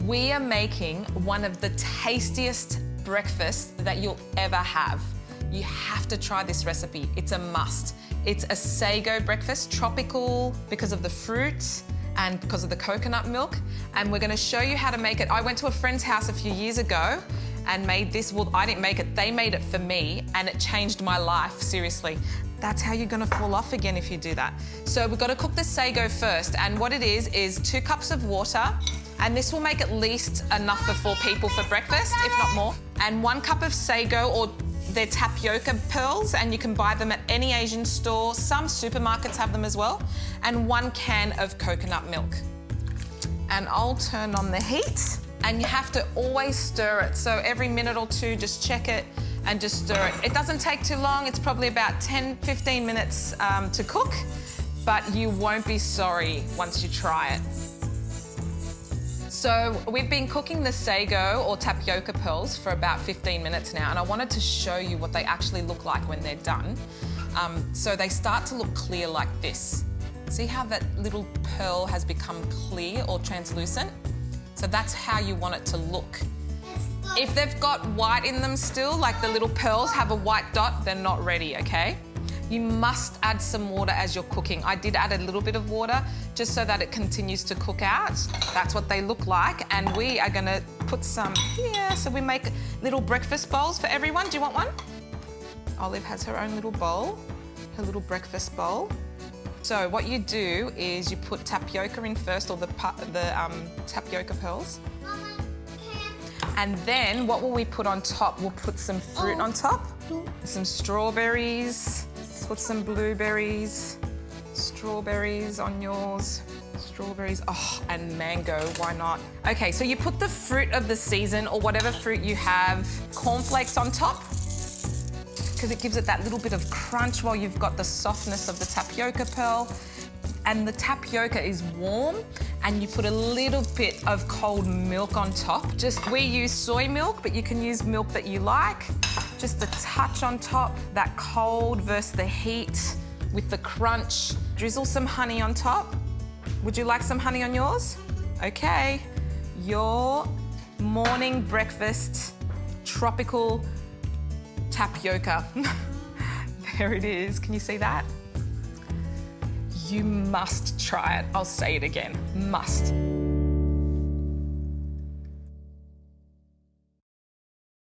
We are making one of the tastiest breakfasts that you'll ever have. You have to try this recipe. It's a must. It's a sago breakfast, tropical because of the fruit and because of the coconut milk. And we're gonna show you how to make it. I went to a friend's house a few years ago and made this. Well, I didn't make it, they made it for me, and it changed my life, seriously. That's how you're gonna fall off again if you do that. So we've gotta cook the sago first, and what it is 2 cups of water, and this will make at least enough for 4 people for breakfast, if not more. And 1 cup of sago, or they're tapioca pearls, and you can buy them at any Asian store. Some supermarkets have them as well. And 1 can of coconut milk. And I'll turn on the heat, and you have to always stir it. So every minute or 2, just check it and just stir it. It doesn't take too long. It's probably about 10-15 minutes to cook, but you won't be sorry once you try it. So we've been cooking the sago or tapioca pearls for about 15 minutes now, and I wanted to show you what they actually look like when they're done. So they start to look clear like this. See how that little pearl has become clear or translucent? So that's how you want it to look. If they've got white in them still, like the little pearls have a white dot, they're not ready, okay? You must add some water as you're cooking. I did add a little bit of water just so that it continues to cook out. That's what they look like. And we are gonna put some here. So we make little breakfast bowls for everyone. Do you want one? Olive has her own little bowl, her little breakfast bowl. So what you do is you put tapioca in first, or the tapioca pearls. And then what will we put on top? We'll put some fruit on top, some strawberries, put some blueberries, strawberries on yours, strawberries, oh, and mango, why not? Okay, so you put the fruit of the season, or whatever fruit you have, cornflakes on top, because it gives it that little bit of crunch while you've got the softness of the tapioca pearl. And the tapioca is warm, and you put a little bit of cold milk on top. We use soy milk, but you can use milk that you like. Just a touch on top, that cold versus the heat with the crunch. Drizzle some honey on top. Would you like some honey on yours? Okay, your morning breakfast, tropical tapioca. There it is, can you see that? You must try it. I'll say it again, must.